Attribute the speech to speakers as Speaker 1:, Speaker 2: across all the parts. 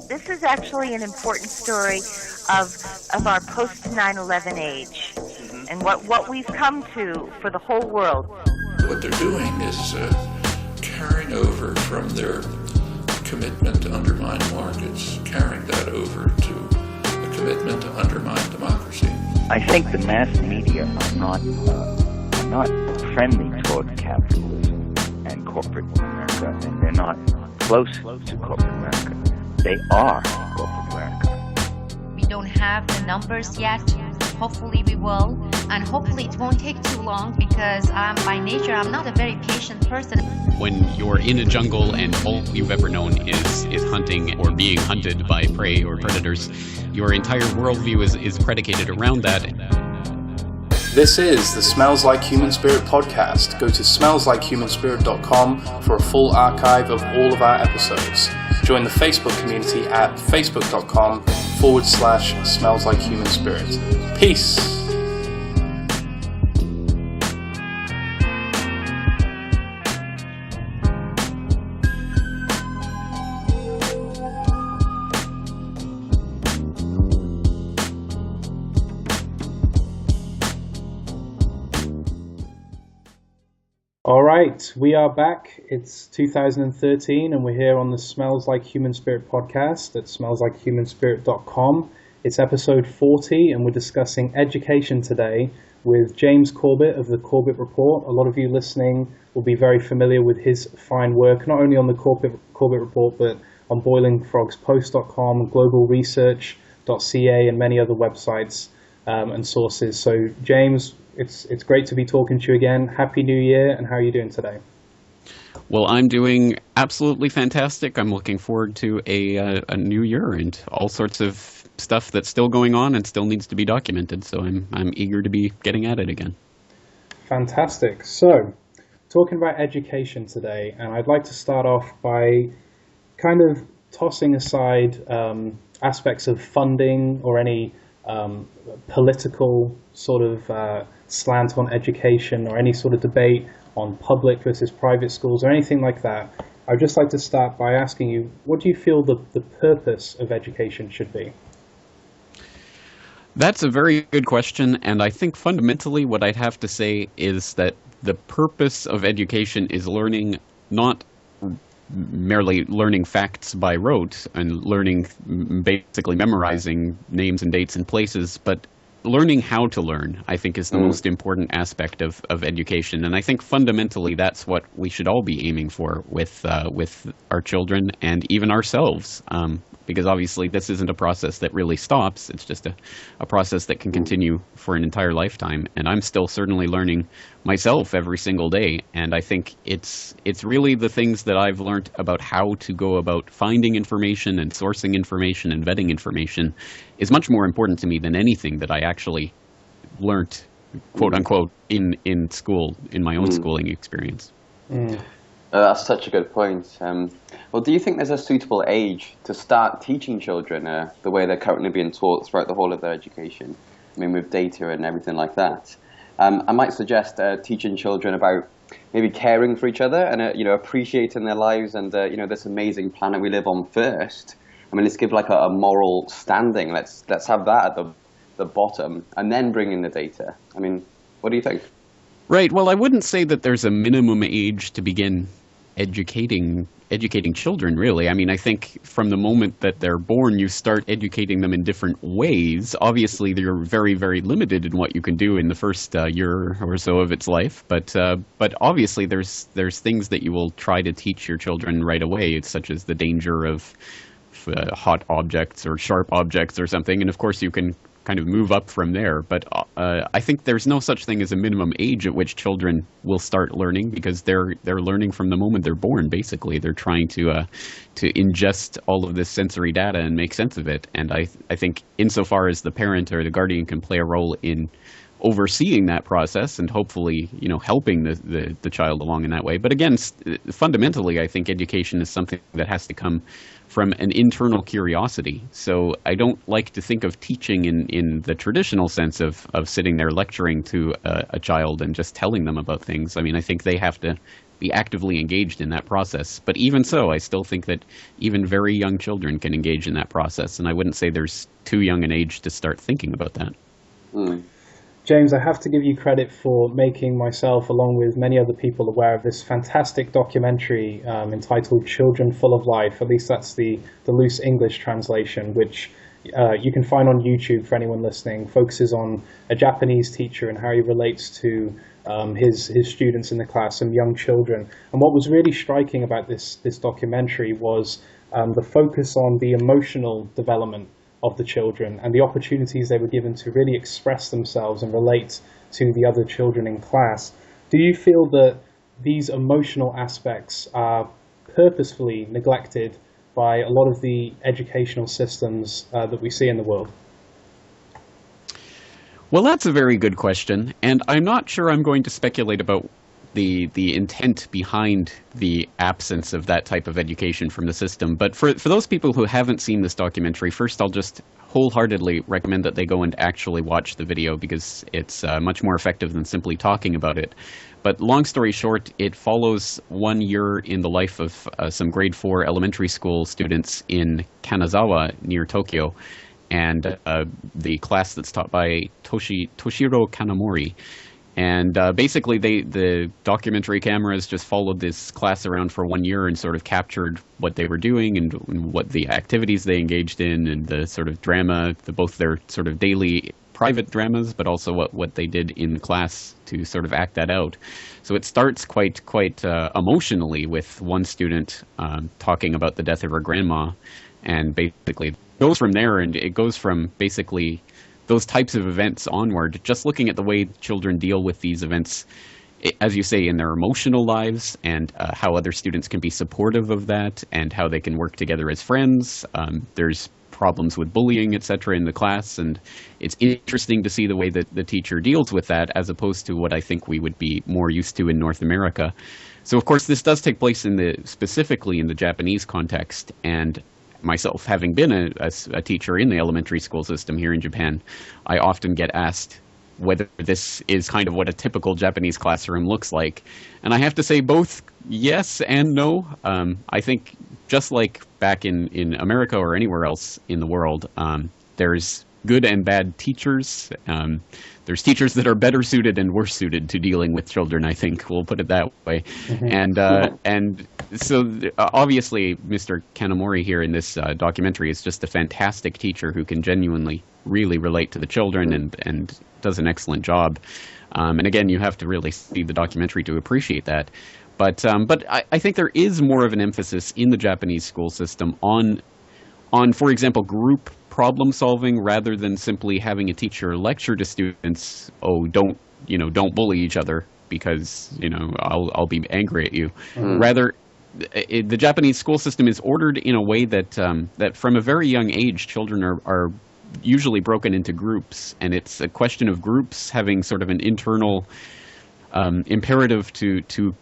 Speaker 1: this is actually an important story of our post 9/11 age, and what we've come to for the whole world.
Speaker 2: What they're doing is carrying over from their commitment to undermine markets, carrying that over to the commitment to undermine democracy.
Speaker 3: I think the mass media are not friendly toward capitalism and corporate America, and they're not close to corporate America. They are corporate America.
Speaker 4: We don't have the numbers yet. Hopefully we will, and hopefully it won't take too long, because by nature I'm not a very patient person.
Speaker 5: When you're in a jungle and all you've ever known is hunting or being hunted by prey or predators, your entire worldview is predicated around that.
Speaker 6: This is the Smells Like Human Spirit podcast. Go to smellsLikeHumanSpirit.com for a full archive of all of our episodes. Join the Facebook community at facebook.com/Smells Like Human Spirit. Peace.
Speaker 7: All right, we are back. It's 2013 and we're here on the Smells Like Human Spirit podcast at smellslikehumanspirit.com. It's episode 40 and we're discussing education today with James Corbett of the Corbett Report. A lot of you listening will be very familiar with his fine work, not only on the Corbett Report, but on boilingfrogspost.com, globalresearch.ca, and many other websites and sources. So James, it's great to be talking to you again. Happy New Year, and how are you doing today?
Speaker 5: Well, I'm doing absolutely fantastic. I'm looking forward to a new year and all sorts of stuff that's still going on and still needs to be documented. So I'm eager to be getting at it again.
Speaker 7: Fantastic. So, talking about education today, and I'd like to start off by kind of tossing aside aspects of funding or any political sort of slant on education or any sort of debate on public versus private schools or anything like that. I'd just like to start by asking you, what do you feel the purpose of education should be?
Speaker 5: That's a very good question, and I think fundamentally what I'd have to say is that the purpose of education is learning, not merely learning facts by rote and basically memorizing names and dates and places, but learning how to learn, I think, is the most important aspect of education. And I think fundamentally that's what we should all be aiming for with our children and even ourselves. Because obviously this isn't a process that really stops. It's just a process that can continue for an entire lifetime. And I'm still certainly learning myself every single day. And I think it's really the things that I've learned about how to go about finding information and sourcing information and vetting information is much more important to me than anything that I actually learned, quote unquote, in school, in my own schooling experience.
Speaker 8: That's such a good point. Well, do you think there's a suitable age to start teaching children the way they're currently being taught throughout the whole of their education? I mean, with data and everything like that. I might suggest teaching children about maybe caring for each other and appreciating their lives and this amazing planet we live on first. I mean, let's give like a moral standing. Let's have that at the bottom, and then bring in the data. I mean, what do you think?
Speaker 5: Right. Well, I wouldn't say that there's a minimum age to begin educating children, really. I mean, I think from the moment that they're born, you start educating them in different ways. Obviously, they're very, very limited in what you can do in the first year or so of its life. But obviously, there's things that you will try to teach your children right away, such as the danger of hot objects or sharp objects or something. And of course, you can kind of move up from there. But I think there's no such thing as a minimum age at which children will start learning, because they're learning from the moment they're born. Basically, they're trying to ingest all of this sensory data and make sense of it. And I think insofar as the parent or the guardian can play a role in overseeing that process and hopefully, helping the child along in that way. But again, fundamentally, I think education is something that has to come from an internal curiosity. So I don't like to think of teaching in the traditional sense of sitting there lecturing to a child and just telling them about things. I mean, I think they have to be actively engaged in that process. But even so, I still think that even very young children can engage in that process, and I wouldn't say there's too young an age to start thinking about that.
Speaker 7: James, I have to give you credit for making myself, along with many other people, aware of this fantastic documentary entitled Children Full of Life. At least that's the loose English translation, which you can find on YouTube for anyone listening. Focuses on a Japanese teacher and how he relates to his students in the class, some young children. And what was really striking about this documentary was the focus on the emotional development of the children and the opportunities they were given to really express themselves and relate to the other children in class. Do you feel that these emotional aspects are purposefully neglected by a lot of the educational systems that we see in the world?
Speaker 5: Well, that's a very good question, and I'm not sure I'm going to speculate about the intent behind the absence of that type of education from the system. But for those people who haven't seen this documentary, first I'll just wholeheartedly recommend that they go and actually watch the video, because it's much more effective than simply talking about it. But long story short, it follows 1 year in the life of some grade 4 elementary school students in Kanazawa near Tokyo, and the class that's taught by Toshiro Kanamori. And basically, the documentary cameras just followed this class around for 1 year and sort of captured what they were doing and what the activities they engaged in, and the sort of drama, both their sort of daily private dramas, but also what they did in class to sort of act that out. So it starts quite emotionally with one student talking about the death of her grandma, and basically goes from there, and it goes from basically those types of events onward, just looking at the way children deal with these events, as you say, in their emotional lives, and how other students can be supportive of that, and how they can work together as friends. There's problems with bullying, etc., in the class, and it's interesting to see the way that the teacher deals with that, as opposed to what I think we would be more used to in North America. So, of course, this does take place specifically in the Japanese context, and myself, having been a teacher in the elementary school system here in Japan, I often get asked whether this is kind of what a typical Japanese classroom looks like. And I have to say both yes and no. I think just like back in America or anywhere else in the world, there's good and bad teachers. There's teachers that are better suited and worse suited to dealing with children, I think. We'll put it that way. And so obviously Mr. Kanamori here in this documentary is just a fantastic teacher who can genuinely really relate to the children and does an excellent job. And again, you have to really see the documentary to appreciate that. But I think there is more of an emphasis in the Japanese school system on, for example, group problem solving, rather than simply having a teacher lecture to students, don't bully each other because I'll be angry at you. Rather, the Japanese school system is ordered in a way that that from a very young age, children are usually broken into groups, and it's a question of groups having sort of an internal imperative to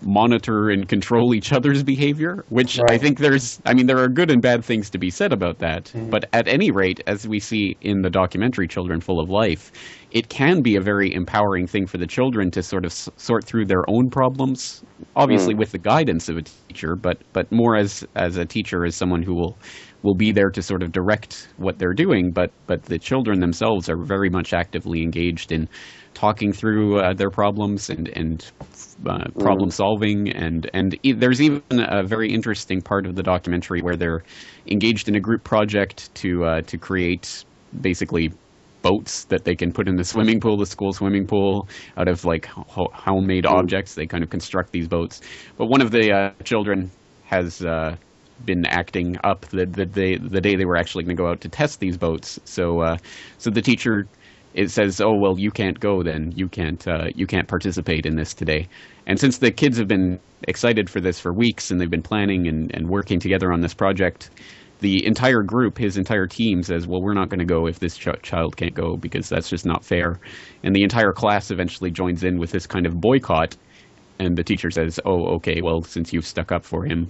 Speaker 5: monitor and control each other's behavior, which right. I think there are good and bad things to be said about that. Mm-hmm. But at any rate, as we see in the documentary Children Full of Life, it can be a very empowering thing for the children to sort of sort through their own problems, obviously with the guidance of a teacher, but more as a teacher, as someone who will be there to sort of direct what they're doing. But the children themselves are very much actively engaged in talking through their problems and problem solving, and there's even a very interesting part of the documentary where they're engaged in a group project to create basically boats that they can put in the swimming pool, the school swimming pool, out of like homemade objects. They kind of construct these boats. But one of the children has been acting up the day they were actually going to go out to test these boats. So the teacher, it says, "Oh well, you can't go then. You can't participate in this today." And since the kids have been excited for this for weeks, and they've been planning and working together on this project, the entire group, his entire team, says, "Well, we're not going to go if this child can't go, because that's just not fair." And the entire class eventually joins in with this kind of boycott. And the teacher says, "Oh, okay. Well, since you've stuck up for him,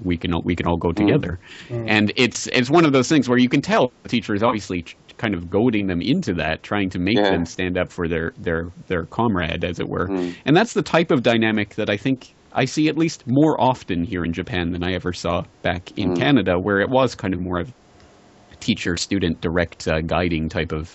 Speaker 5: we can all go together." And it's one of those things where you can tell the teacher is obviously kind of goading them into that, trying to make them stand up for their comrade, as it were. And that's the type of dynamic that I think I see at least more often here in Japan than I ever saw back in Canada, where it was kind of more of teacher-student direct guiding type of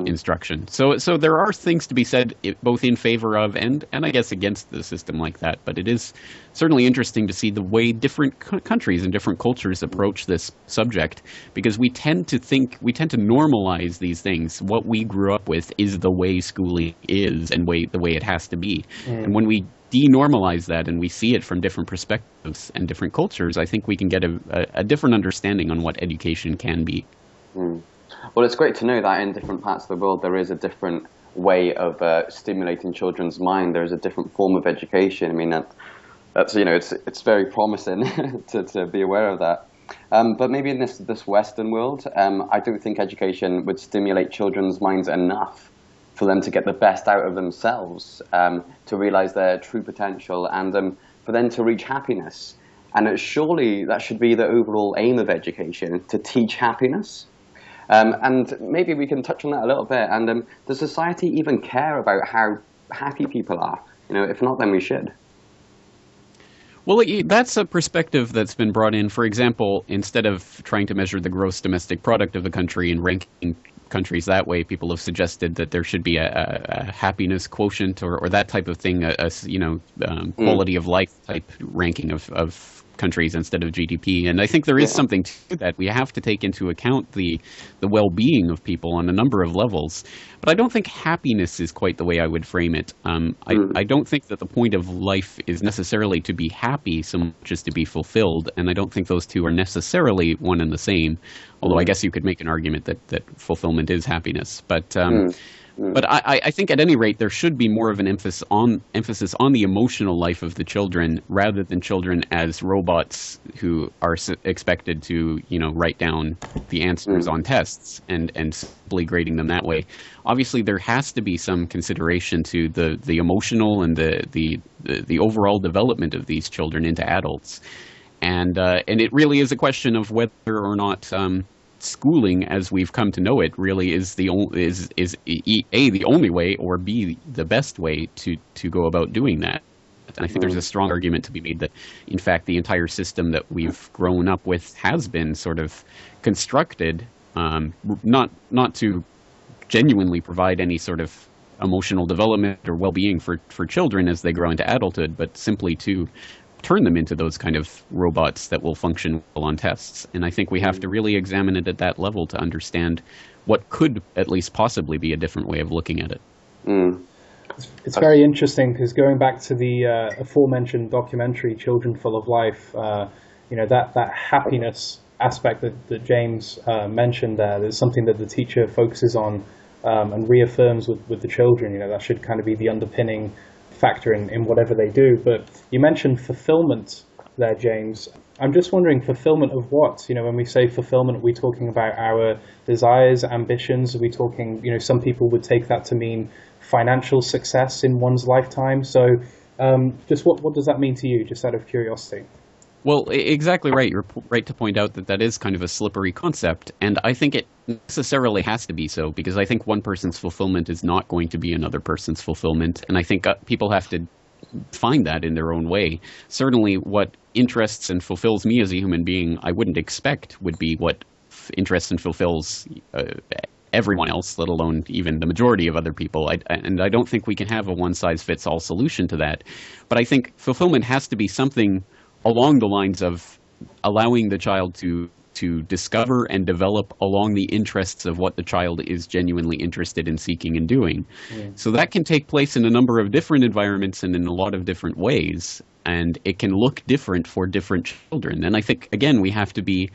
Speaker 5: instruction. So there are things to be said both in favor of and I guess against the system like that. But it is certainly interesting to see the way different countries and different cultures approach this subject, because we tend to normalize these things. What we grew up with is the way schooling is and the way it has to be. And when we denormalize that and we see it from different perspectives and different cultures, I think we can get a different understanding on what education can be.
Speaker 8: Well, it's great to know that in different parts of the world there is a different way of stimulating children's mind. There is a different form of education. I mean, that's it's very promising to be aware of that. But maybe in this Western world, I don't think education would stimulate children's minds enough for them to get the best out of themselves, to realize their true potential, and for them to reach happiness. And surely that should be the overall aim of education, to teach happiness. And maybe we can touch on that a little bit. And does society even care about how happy people are? If not, then we should.
Speaker 5: Well, that's a perspective that's been brought in. For example, instead of trying to measure the gross domestic product of the country and ranking countries that way, people have suggested that there should be a happiness quotient or that type of thing, quality of life type ranking of countries instead of GDP. And I think there is something to that. We have to take into account the well-being of people on a number of levels. But I don't think happiness is quite the way I would frame it. I don't think that the point of life is necessarily to be happy so much as to be fulfilled. And I don't think those two are necessarily one and the same. Although I guess you could make an argument that fulfillment is happiness. But I think at any rate there should be more of an emphasis on the emotional life of the children rather than children as robots who are expected to write down the answers on tests and simply grading them that way. Obviously, there has to be some consideration to the emotional and the overall development of these children into adults, and it really is a question of whether or not schooling, as we've come to know it, really is the only way, or B, the best way to go about doing that. And I think there's a strong argument to be made that, in fact, the entire system that we've grown up with has been sort of constructed not to genuinely provide any sort of emotional development or well-being for children as they grow into adulthood, but simply to turn them into those kind of robots that will function well on tests. And I think we have to really examine it at that level to understand what could at least possibly be a different way of looking at it.
Speaker 7: It's very interesting because going back to the aforementioned documentary Children Full of Life, that happiness aspect that James mentioned there's something that the teacher focuses on and reaffirms with the children. That should kind of be the underpinning factor in whatever they do. But you mentioned fulfillment there, James. I'm just wondering, fulfillment of what? When we say fulfillment, are we talking about our desires, ambitions? Are we talking, some people would take that to mean financial success in one's lifetime. So just what does that mean to you, just out of curiosity?
Speaker 5: Well, exactly right. You're right to point out that is kind of a slippery concept. And I think it necessarily has to be so, because I think one person's fulfillment is not going to be another person's fulfillment. And I think people have to find that in their own way. Certainly what interests and fulfills me as a human being, I wouldn't expect would be what interests and fulfills everyone else, let alone even the majority of other people. And I don't think we can have a one-size-fits-all solution to that. But I think fulfillment has to be something along the lines of allowing the child to discover and develop along the interests of what the child is genuinely interested in seeking and doing. So that can take place in a number of different environments and in a lot of different ways, and it can look different for different children. And I think, again, we have to be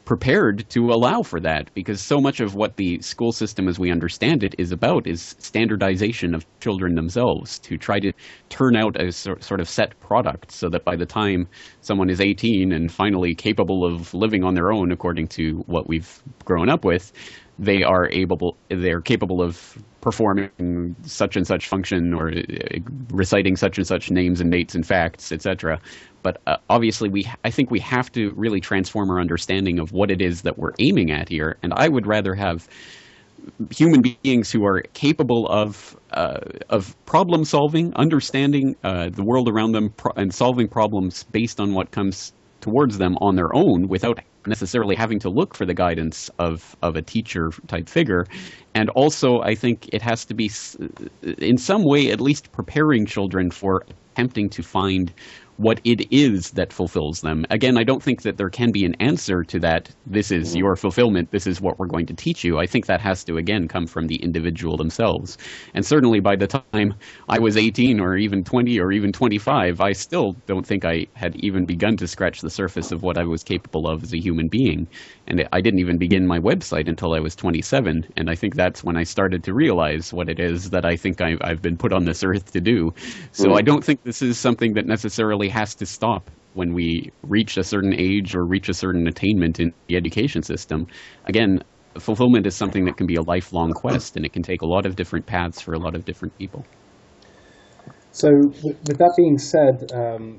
Speaker 5: prepared to allow for that, because so much of what the school system as we understand it is about is standardization of children themselves, to try to turn out a sort of set product so that by the time someone is 18 and finally capable of living on their own according to what we've grown up with, they're capable of performing such and such function or reciting such and such names and dates and facts, etc. But obviously, I think we have to really transform our understanding of what it is that we're aiming at here. And I would rather have human beings who are capable of problem solving, understanding the world around them, and solving problems based on what comes towards them on their own without necessarily having to look for the guidance of a teacher type figure. And also, I think it has to be, in some way, at least preparing children for attempting to find what it is that fulfills them. Again, I don't think that there can be an answer to that. This is your fulfillment. This is what we're going to teach you. I think that has to, again, come from the individual themselves. And certainly by the time I was 18 or even 20 or even 25, I still don't think I had even begun to scratch the surface of what I was capable of as a human being. And I didn't even begin my website until I was 27. And I think that's when I started to realize what it is that I think I've been put on this earth to do. So I don't think this is something that necessarily has to stop when we reach a certain age or reach a certain attainment in the education system. Again, fulfillment is something that can be a lifelong quest, and it can take a lot of different paths for a lot of different people.
Speaker 7: So with that being said,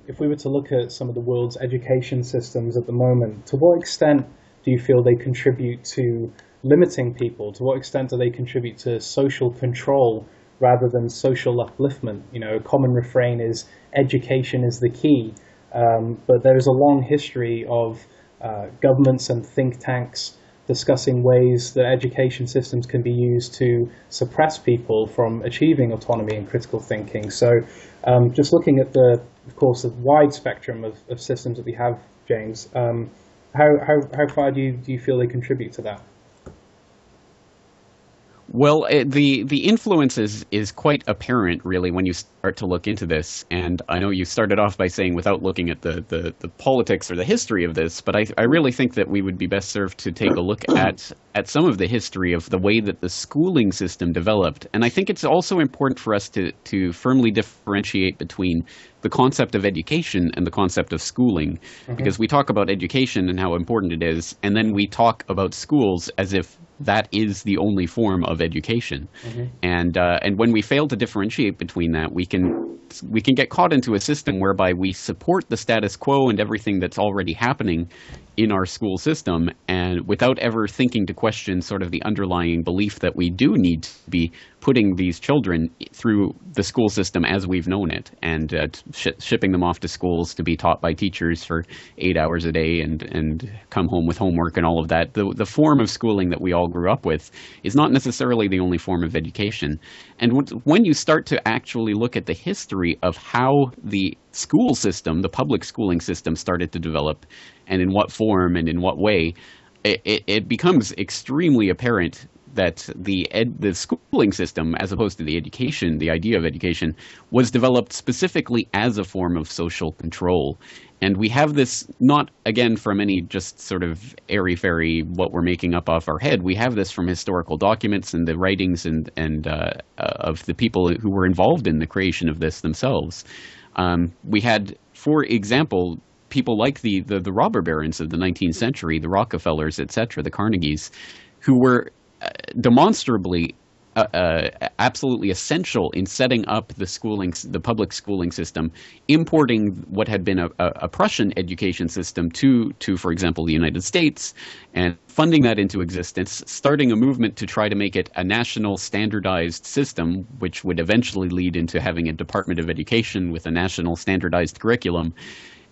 Speaker 7: if we were to look at some of the world's education systems at the moment, to what extent do you feel they contribute to limiting people? To what extent do they contribute to social control rather than social upliftment? You know, a common refrain is education is the key, but there is a long history of governments and think tanks discussing ways that education systems can be used to suppress people from achieving autonomy and critical thinking. So just looking at of course, the wide spectrum of systems that we have, James, how far do you feel they contribute to that?
Speaker 5: Well, the influence is quite apparent, really, when you start to look into this. And I know you started off by saying without looking at the politics or the history of this, but I really think that we would be best served to take a look at some of the history of the way that the schooling system developed. And I think it's also important for us to firmly differentiate between the concept of education and the concept of schooling, because we talk about education and how important it is, and then we talk about schools as if that is the only form of education. And when we fail to differentiate between that, we can get caught into a system whereby we support the status quo and everything that's already happening in our school system, and without ever thinking to question sort of the underlying belief that we do need to be putting these children through the school system as we've known it, and shipping them off to schools to be taught by teachers for 8 hours a day and come home with homework and all of that. The form of schooling that we all grew up with is not necessarily the only form of education. And when you start to actually look at the history of how the school system, the public schooling system, started to develop, and in what form and in what way, it becomes extremely apparent that the schooling system, as opposed to the education, the idea of education, was developed specifically as a form of social control. And we have this not, again, from any just sort of airy-fairy, what we're making up off our head. We have this from historical documents and the writings and of the people who were involved in the creation of this themselves. We had, for example, people like the robber barons of the 19th century, the Rockefellers, etc., the Carnegies, who were demonstrably absolutely essential in setting up the public schooling system, importing what had been a Prussian education system to, for example, the United States, and funding that into existence, starting a movement to try to make it a national standardized system, which would eventually lead into having a Department of Education with a national standardized curriculum.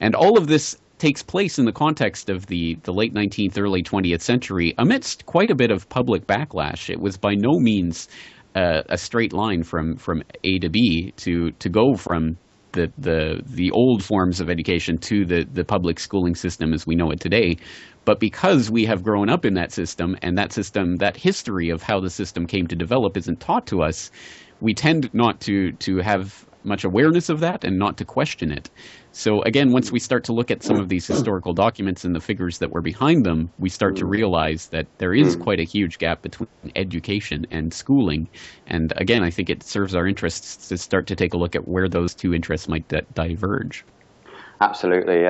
Speaker 5: And all of this takes place in the context of the late 19th, early 20th century, amidst quite a bit of public backlash. It was by no means a straight line from A to B to go from the old forms of education to the public schooling system as we know it today. But because we have grown up in that system, and that history of how the system came to develop isn't taught to us, we tend not to have much awareness of that and not to question it. So again, once we start to look at some of these historical documents and the figures that were behind them, we start to realize that there is quite a huge gap between education and schooling. And again, I think it serves our interests to start to take a look at where those two interests might diverge.
Speaker 8: Absolutely.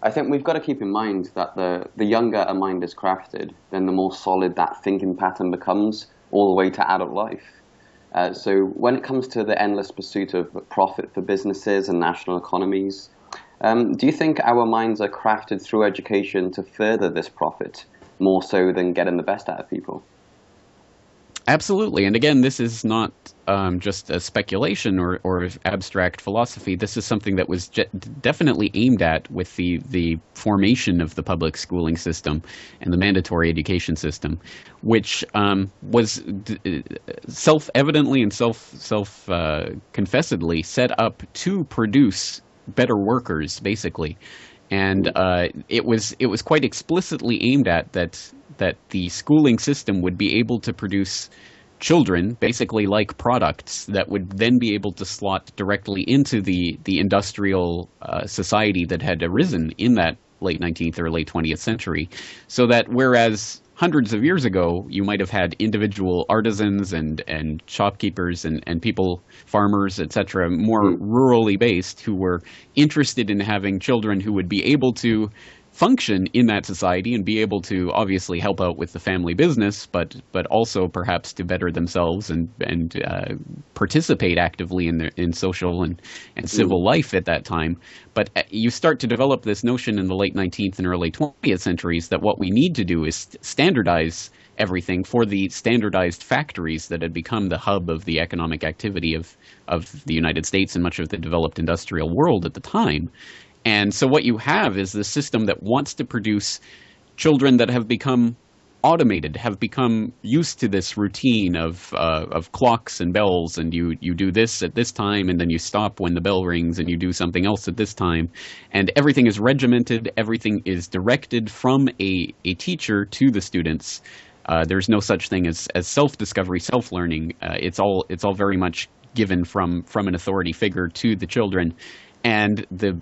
Speaker 8: I think we've got to keep in mind that the younger a mind is crafted, then the more solid that thinking pattern becomes all the way to adult life. So when it comes to the endless pursuit of profit for businesses and national economies, do you think our minds are crafted through education to further this profit more so than getting the best out of people?
Speaker 5: Absolutely. And again, this is not just a speculation or abstract philosophy. This is something that was definitely aimed at with the formation of the public schooling system and the mandatory education system, which was self-evidently and confessedly set up to produce better workers, basically. And it was quite explicitly aimed at that the schooling system would be able to produce children, basically like products, that would then be able to slot directly into the industrial society that had arisen in that late 19th or late 20th century. So that whereas hundreds of years ago, you might have had individual artisans and shopkeepers and people, farmers, etc., more rurally based, who were interested in having children who would be able to function in that society and be able to obviously help out with the family business, but also perhaps to better themselves and participate actively in social and civil life at that time. But you start to develop this notion in the late 19th and early 20th centuries that what we need to do is standardize everything for the standardized factories that had become the hub of the economic activity of the United States and much of the developed industrial world at the time. And so what you have is this system that wants to produce children that have become automated, have become used to this routine of clocks and bells, and you do this at this time, and then you stop when the bell rings, and you do something else at this time. And everything is regimented, everything is directed from a teacher to the students. There's no such thing as self-discovery, self-learning. It's all very much given from an authority figure to the children. And the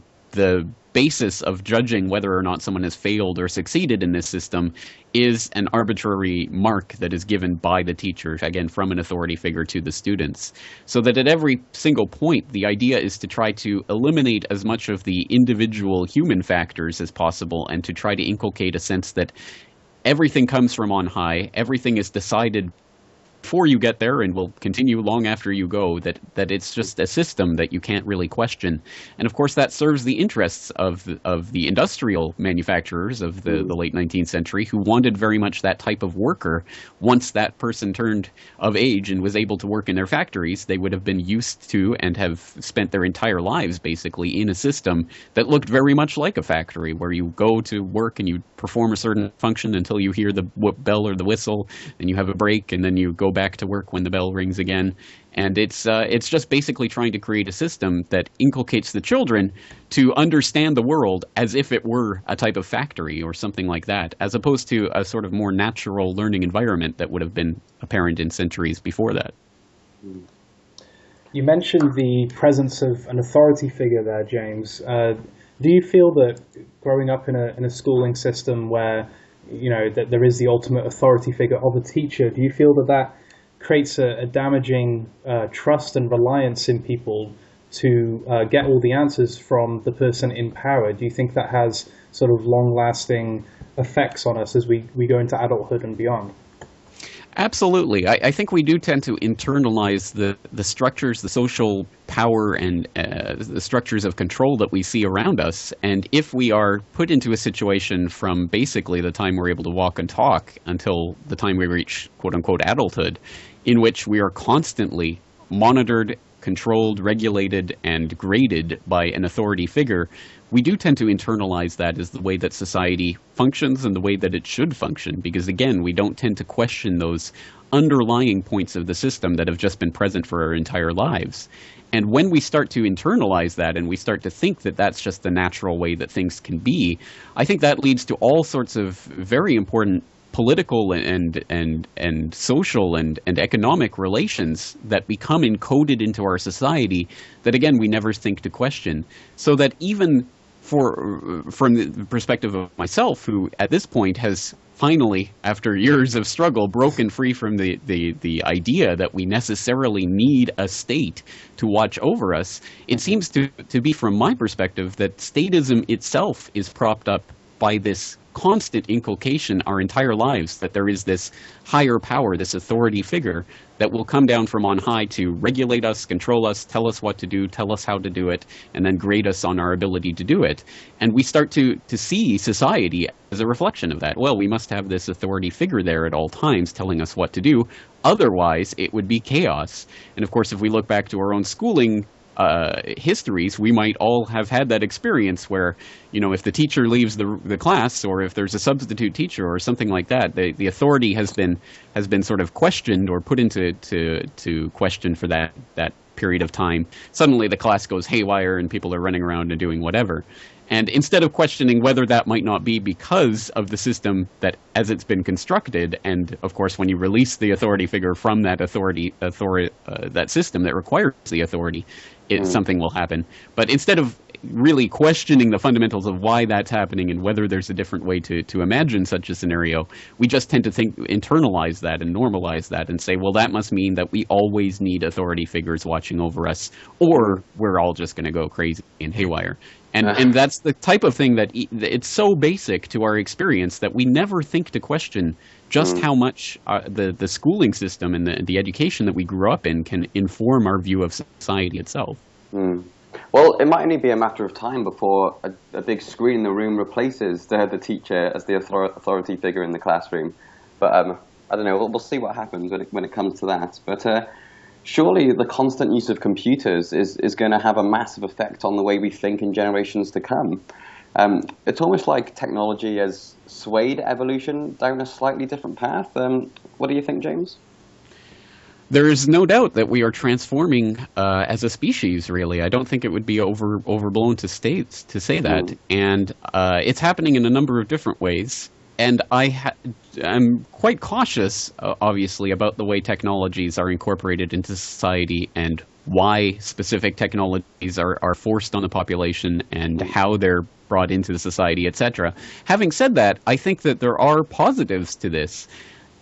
Speaker 5: basis of judging whether or not someone has failed or succeeded in this system is an arbitrary mark that is given by the teacher, again, from an authority figure to the students. So that at every single point, the idea is to try to eliminate as much of the individual human factors as possible and to try to inculcate a sense that everything comes from on high, everything is decided before you get there and will continue long after you go, that it's just a system that you can't really question. And of course that serves the interests of the industrial manufacturers of the late 19th century, who wanted very much that type of worker. Once that person turned of age and was able to work in their factories, they would have been used to and have spent their entire lives basically in a system that looked very much like a factory, where you go to work and you perform a certain function until you hear the bell or the whistle, and you have a break, and then you go back to work when the bell rings again. And it's just basically trying to create a system that inculcates the children to understand the world as if it were a type of factory or something like that, as opposed to a sort of more natural learning environment that would have been apparent in centuries before that.
Speaker 7: You mentioned the presence of an authority figure there, James. Do you feel that growing up in a schooling system where, you know, that there is the ultimate authority figure of a teacher, do you feel that creates a damaging trust and reliance in people to get all the answers from the person in power? Do you think that has sort of long-lasting effects on us as we go into adulthood and beyond?
Speaker 5: Absolutely. I think we do tend to internalize the structures, the social power and the structures of control that we see around us. And if we are put into a situation from basically the time we're able to walk and talk until the time we reach quote-unquote adulthood, in which we are constantly monitored, controlled, regulated, and graded by an authority figure, we do tend to internalize that as the way that society functions and the way that it should function, because again, we don't tend to question those underlying points of the system that have just been present for our entire lives. And when we start to internalize that and we start to think that that's just the natural way that things can be, I think that leads to all sorts of very important political and social and economic relations that become encoded into our society that, again, we never think to question. So that even from the perspective of myself, who at this point has finally, after years of struggle, broken free from the idea that we necessarily need a state to watch over us, it seems to be, from my perspective, that statism itself is propped up by this constant inculcation our entire lives that there is this higher power, this authority figure that will come down from on high to regulate us, control us, tell us what to do, tell us how to do it, and then grade us on our ability to do it. And we start to see society as a reflection of that. Well, we must have this authority figure there at all times telling us what to do. Otherwise, it would be chaos. And of course, if we look back to our own schooling histories, we might all have had that experience where, if the teacher leaves the class, or if there's a substitute teacher or something like that, the authority has been sort of questioned or put into to question for that period of time. Suddenly the class goes haywire and people are running around and doing whatever. And instead of questioning whether that might not be because of the system that as it's been constructed, and of course when you release the authority figure from that that system that requires the authority, something will happen. But instead of really questioning the fundamentals of why that's happening and whether there's a different way to imagine such a scenario, we just tend to internalize that and normalize that and say, well, that must mean that we always need authority figures watching over us, or we're all just going to go crazy and haywire. And that's the type of thing that it's so basic to our experience that we never think to question just how much the schooling system and the education that we grew up in can inform our view of society itself.
Speaker 8: Well, it might only be a matter of time before a big screen in the room replaces the teacher as the authority figure in the classroom. But I don't know, we'll see what happens when it comes to that. But surely the constant use of computers is going to have a massive effect on the way we think in generations to come. It's almost like technology has swayed evolution down a slightly different path. What do you think, James?
Speaker 5: There is no doubt that we are transforming as a species, really. I don't think it would be overblown to say that. And it's happening in a number of different ways. And I'm quite cautious, obviously, about the way technologies are incorporated into society and why specific technologies are forced on the population and how they're brought into the society, etc. Having said that, I think that there are positives to this,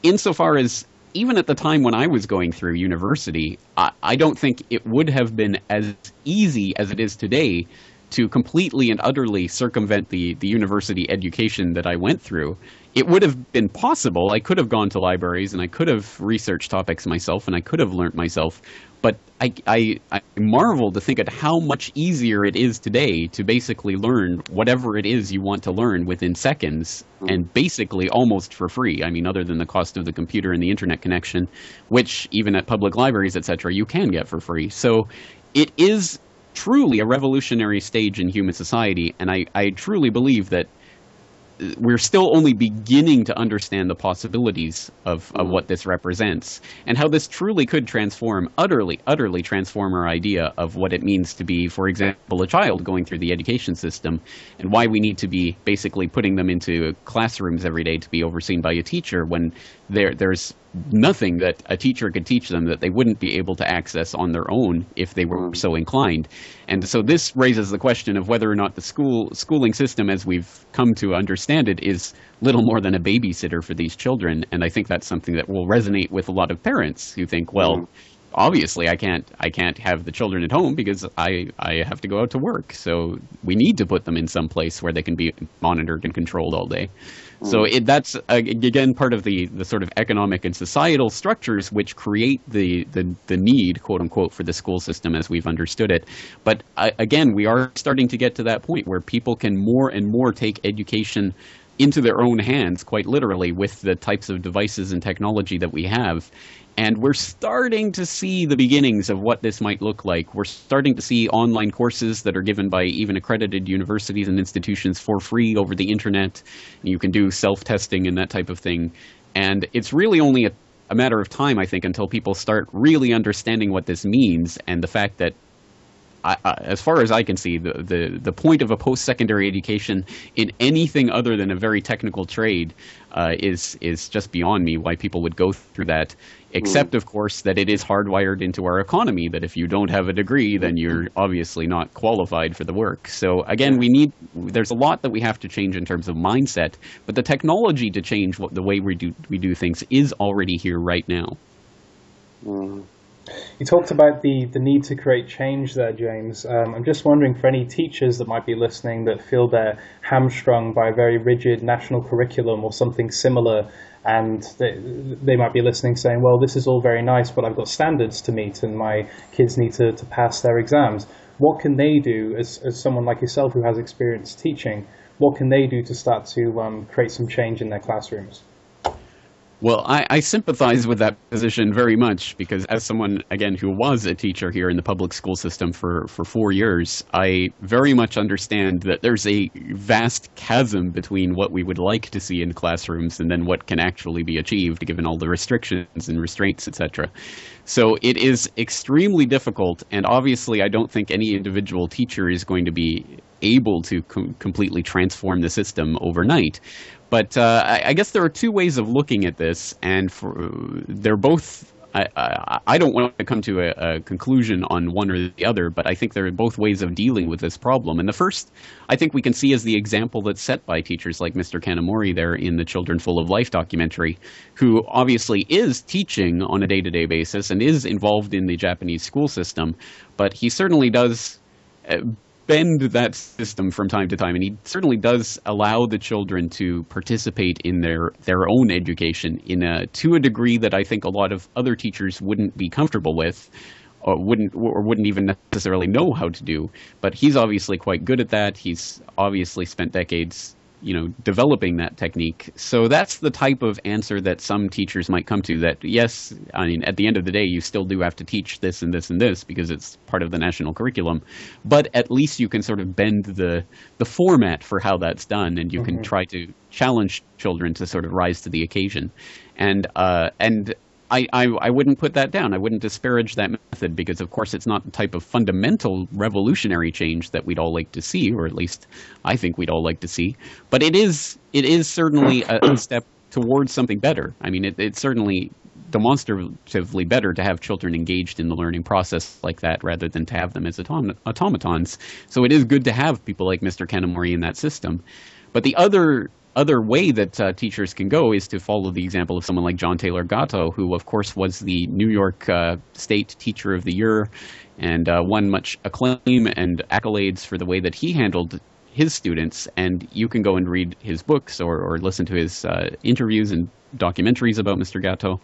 Speaker 5: insofar as even at the time when I was going through university, I don't think it would have been as easy as it is today to completely and utterly circumvent the university education that I went through. It would have been possible. I could have gone to libraries and I could have researched topics myself and I could have learnt myself. But I marvel to think at how much easier it is today to basically learn whatever it is you want to learn within seconds and basically almost for free. I mean, other than the cost of the computer and the internet connection, which even at public libraries, etc., you can get for free. So it is truly a revolutionary stage in human society, and I truly believe that we're still only beginning to understand the possibilities of what this represents and how this truly could utterly transform our idea of what it means to be, for example, a child going through the education system, and why we need to be basically putting them into classrooms every day to be overseen by a teacher when there's nothing that a teacher could teach them that they wouldn't be able to access on their own if they were so inclined. And so this raises the question of whether or not the schooling system as we've come to understand it is little more than a babysitter for these children. And I think that's something that will resonate with a lot of parents who think, well, obviously I can't have the children at home because I have to go out to work. So we need to put them in some place where they can be monitored and controlled all day. So that's, again, part of the sort of economic and societal structures which create the need, quote unquote, for the school system as we've understood it. But again, we are starting to get to that point where people can more and more take education into their own hands, quite literally, with the types of devices and technology that we have. And we're starting to see the beginnings of what this might look like. We're starting to see online courses that are given by even accredited universities and institutions for free over the internet. You can do self-testing and that type of thing. And it's really only a matter of time, I think, until people start really understanding what this means, and the fact that as far as I can see, the point of a post-secondary education in anything other than a very technical trade is just beyond me, why people would go through that, except, of course, that it is hardwired into our economy, that if you don't have a degree, then you're obviously not qualified for the work. So, again, there's a lot that we have to change in terms of mindset, but the technology to change the way we do things is already here right now.
Speaker 7: You talked about the need to create change there, James. I'm just wondering for any teachers that might be listening that feel they're hamstrung by a very rigid national curriculum or something similar, and they might be listening saying, well, this is all very nice, but I've got standards to meet and my kids need to pass their exams. What can they do as someone like yourself who has experience teaching? What can they do to start to create some change in their classrooms?
Speaker 5: Well, I sympathize with that position very much because as someone, again, who was a teacher here in the public school system for 4 years, I very much understand that there's a vast chasm between what we would like to see in classrooms and then what can actually be achieved given all the restrictions and restraints, etc. So it is extremely difficult, and obviously I don't think any individual teacher is going to be able to completely transform the system overnight. But I guess there are two ways of looking at this, and they're both. I don't want to come to a conclusion on one or the other, but I think there are both ways of dealing with this problem. And the first, I think we can see as the example that's set by teachers like Mr. Kanamori there in the Children Full of Life documentary, who obviously is teaching on a day-to-day basis and is involved in the Japanese school system, but he certainly does bend that system from time to time, and he certainly does allow the children to participate in their own education to a degree that I think a lot of other teachers wouldn't be comfortable with, or wouldn't even necessarily know how to do. But he's obviously quite good at that. He's obviously spent decades developing that technique. So that's the type of answer that some teachers might come to, that yes, I mean, at the end of the day, you still do have to teach this and this and this because it's part of the national curriculum, but at least you can sort of bend the format for how that's done, and you can try to challenge children to sort of rise to the occasion. And I wouldn't put that down. I wouldn't disparage that method because, of course, it's not the type of fundamental revolutionary change that we'd all like to see, or at least I think we'd all like to see. But it is certainly a step towards something better. I mean, it's certainly demonstratively better to have children engaged in the learning process like that rather than to have them as automatons. So it is good to have people like Mr. Kanamori in that system. But the other way that teachers can go is to follow the example of someone like John Taylor Gatto, who, of course, was the New York State Teacher of the Year and won much acclaim and accolades for the way that he handled his students. And you can go and read his books or listen to his interviews and documentaries about Mr. Gatto.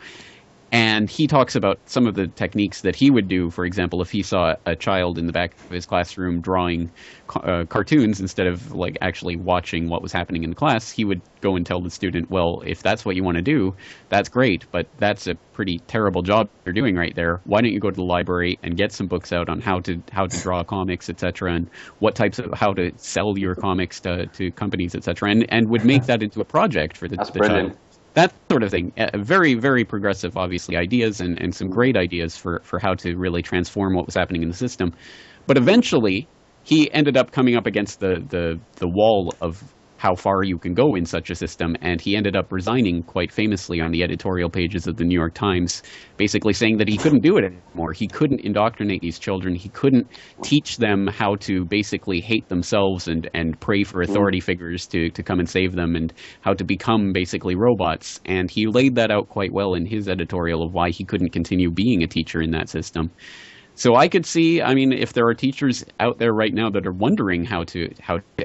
Speaker 5: And he talks about some of the techniques that he would do. For example, if he saw a child in the back of his classroom drawing cartoons instead of like actually watching what was happening in the class, he would go and tell the student, well, if that's what you want to do, that's great, but that's a pretty terrible job you're doing right there. Why don't you go to the library and get some books out on how to draw comics, etc., and what types of how to sell your comics to companies, etc., and would make that into a project for the child. That sort of thing. Very, very progressive, obviously, ideas and some great ideas for how to really transform what was happening in the system. But eventually, he ended up coming up against the wall of how far you can go in such a system, and he ended up resigning quite famously on the editorial pages of the New York Times, basically saying that he couldn't do it anymore. He couldn't indoctrinate these children. He couldn't teach them how to basically hate themselves and pray for authority figures to come and save them, and how to become basically robots. And he laid that out quite well in his editorial of why he couldn't continue being a teacher in that system. So I could see, I mean, if there are teachers out there right now that are wondering how to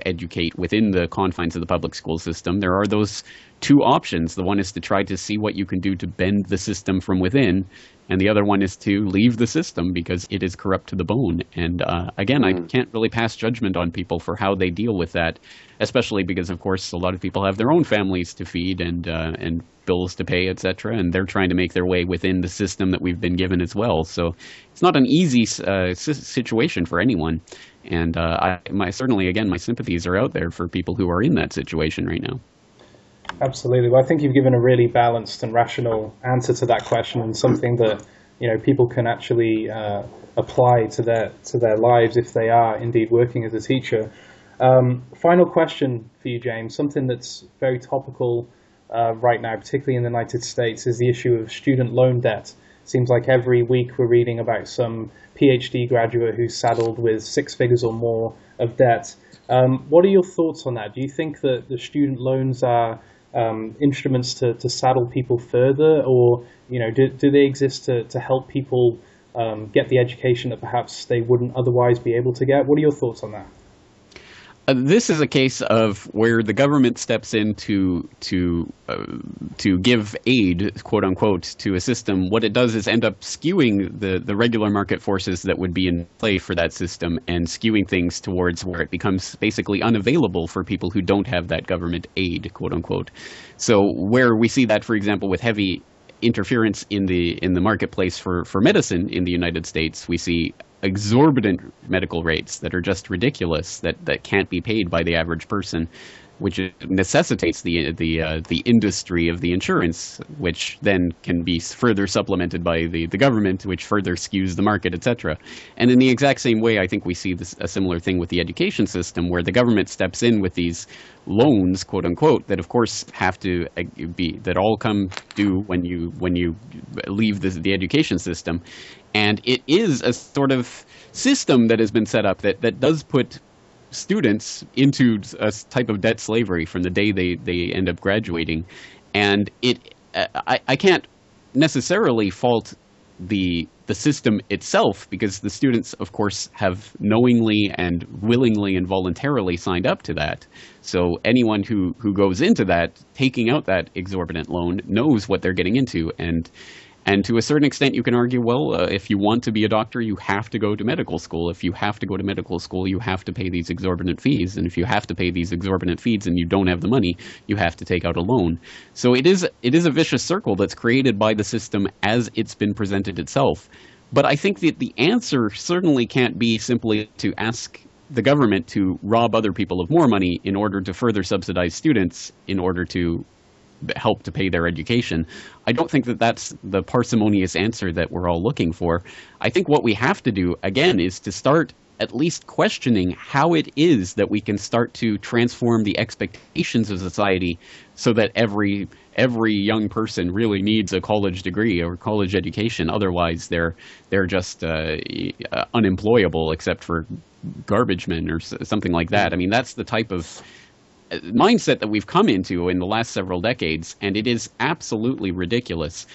Speaker 5: educate within the confines of the public school system, there are those two options. The one is to try to see what you can do to bend the system from within, and the other one is to leave the system because it is corrupt to the bone. And again, I can't really pass judgment on people for how they deal with that, especially because, of course, a lot of people have their own families to feed and bills to pay, etc., and they're trying to make their way within the system that we've been given as well. So it's not an easy situation for anyone. And certainly, again, my sympathies are out there for people who are in that situation right now.
Speaker 7: Absolutely. Well, I think you've given a really balanced and rational answer to that question, and something that people can actually apply to their lives if they are indeed working as a teacher. Final question for you, James. Something that's very topical right now, particularly in the United States, is the issue of student loan debt. Seems like every week we're reading about some PhD graduate who's saddled with 6 figures or more of debt. What are your thoughts on that? Do you think that the student loans are instruments to saddle people further, or do they exist to help people get the education that perhaps they wouldn't otherwise be able to get. What are your thoughts on that?
Speaker 5: This is a case of where the government steps in to give aid, quote unquote, to a system. What it does is end up skewing the regular market forces that would be in play for that system and skewing things towards where it becomes basically unavailable for people who don't have that government aid, quote unquote. So where we see that, for example, with heavy interference in the marketplace for medicine in the United States, we see exorbitant medical rates that are just ridiculous, that can't be paid by the average person, which necessitates the industry of the insurance, which then can be further supplemented by the government, which further skews the market, etc. And in the exact same way, I think we see a similar thing with the education system, where the government steps in with these loans, quote unquote, that of course have to be, that all come due when you leave the education system. And it is a sort of system that has been set up that does put students into a type of debt slavery from the day they end up graduating. And I can't necessarily fault the system itself, because the students, of course, have knowingly and willingly and voluntarily signed up to that. So anyone who goes into that, taking out that exorbitant loan, knows what they're getting into. And to a certain extent, you can argue, well, if you want to be a doctor, you have to go to medical school. If you have to go to medical school, you have to pay these exorbitant fees. And if you have to pay these exorbitant fees and you don't have the money, you have to take out a loan. So it is a vicious circle that's created by the system as it's been presented itself. But I think that the answer certainly can't be simply to ask the government to rob other people of more money in order to further subsidize students in order to help to pay their education. I don't think that that's the parsimonious answer that we're all looking for. I think what we have to do, again, is to start at least questioning how it is that we can start to transform the expectations of society so that every young person really needs a college degree or college education. Otherwise, they're just unemployable, except for garbage men or something like that. I mean, that's the type of mindset that we've come into in the last several decades, and it is absolutely ridiculous.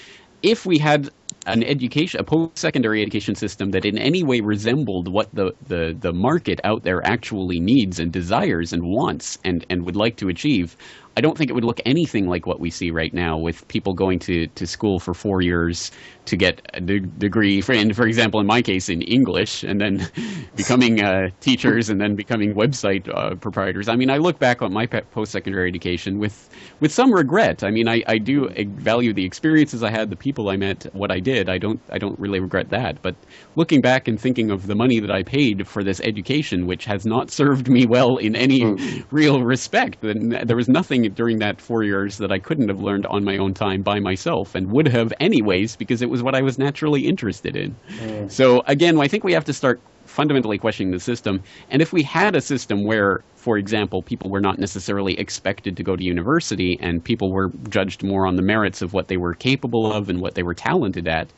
Speaker 5: If we had a post-secondary education system that in any way resembled what the market out there actually needs and desires and wants and would like to achieve, I don't think it would look anything like what we see right now, with people going to school for 4 years to get a degree, for example, in my case, in English, and then becoming teachers and then becoming website proprietors. I mean, I look back on my post-secondary education with some regret. I mean, I do value the experiences I had, the people I met, what I did. I don't really regret that. But looking back and thinking of the money that I paid for this education, which has not served me well in any real respect, then there was nothing during that 4 years that I couldn't have learned on my own time by myself, and would have anyways, because it was what I was naturally interested in. So again, I think we have to start fundamentally questioning the system. And if we had a system where, for example, people were not necessarily expected to go to university and people were judged more on the merits of what they were capable of and what they were talented at,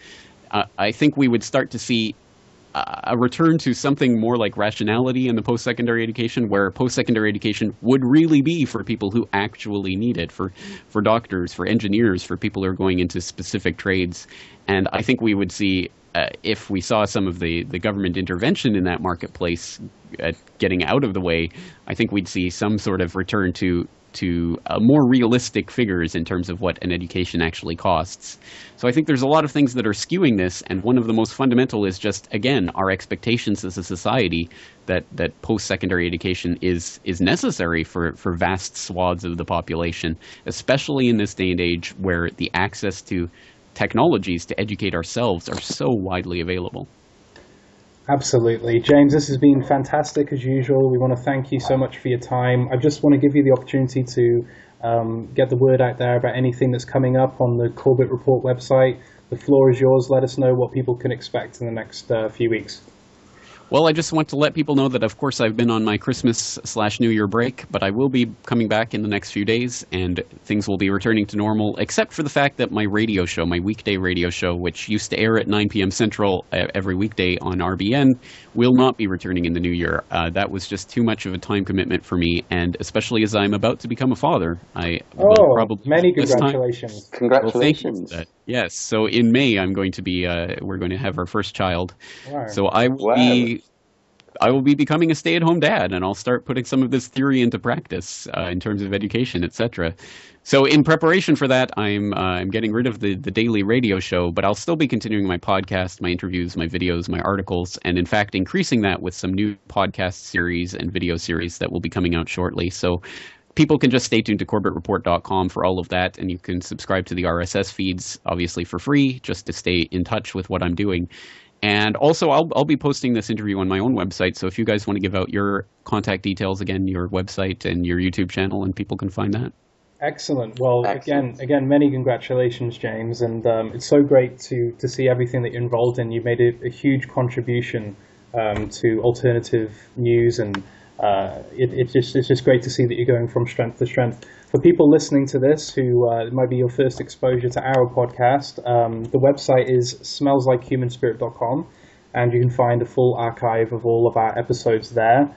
Speaker 5: I think we would start to see a return to something more like rationality in the post-secondary education, where post-secondary education would really be for people who actually need it, for doctors, for engineers, for people who are going into specific trades. And I think we would see, if we saw some of the government intervention in that marketplace getting out of the way, I think we'd see some sort of return to more realistic figures in terms of what an education actually costs. So I think there's a lot of things that are skewing this, and one of the most fundamental is just, again, our expectations as a society that post-secondary education is necessary for vast swaths of the population, especially in this day and age where the access to technologies to educate ourselves are so widely available.
Speaker 7: Absolutely. James, this has been fantastic as usual. We want to thank you so much for your time. I just want to give you the opportunity to get the word out there about anything that's coming up on the Corbett Report website. The floor is yours. Let us know what people can expect in the next few weeks.
Speaker 5: Well, I just want to let people know that, of course, I've been on my Christmas/New Year break, but I will be coming back in the next few days, and things will be returning to normal, except for the fact that my radio show, my weekday radio show, which used to air at 9 p.m. Central every weekday on RBN, will not be returning in the new year. That was just too much of a time commitment for me, and especially as I'm about to become a father, I will probably...
Speaker 7: many congratulations.
Speaker 8: Congratulations.
Speaker 5: Well, Yes. So in May, I'm going to be. We're going to have our first child.
Speaker 7: Wow.
Speaker 5: So I will
Speaker 8: Wow.
Speaker 5: be. I will be becoming a stay-at-home dad, and I'll start putting some of this theory into practice in terms of education, etc. So in preparation for that, I'm getting rid of the daily radio show, but I'll still be continuing my podcast, my interviews, my videos, my articles, and in fact increasing that with some new podcast series and video series that will be coming out shortly. So people can just stay tuned to corbettreport.com for all of that, and you can subscribe to the RSS feeds, obviously for free, just to stay in touch with what I'm doing. And also, I'll be posting this interview on my own website, so if you guys want to give out your contact details, again, your website and your YouTube channel, and people can find that.
Speaker 7: Excellent. Well,
Speaker 8: Excellent.
Speaker 7: again, many congratulations, James, and it's so great to see everything that you're involved in. You've made a huge contribution to alternative news, and it's just great to see that you're going from strength to strength. For people listening to this who it might be your first exposure to our podcast, the website is smellslikehumanspirit.com, and you can find a full archive of all of our episodes there.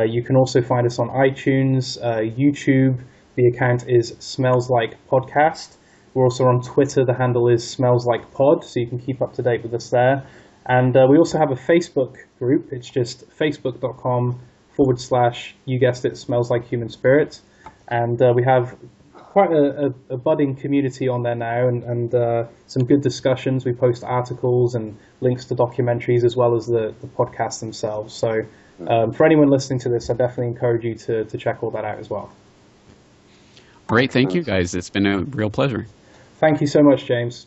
Speaker 7: You can also find us on iTunes, YouTube. The account is Smells Like Podcast. We're also on Twitter. The handle is Smells Like Pod, so you can keep up to date with us there. And we also have a Facebook group. It's just facebook.com/, you guessed it, Smells Like Human Spirit. And we have quite a budding community on there now, and some good discussions. We post articles and links to documentaries as well as the podcasts themselves. So for anyone listening to this, I definitely encourage you to check all that out as well.
Speaker 5: All right, thank you guys. It's been a real pleasure.
Speaker 7: Thank you so much, James.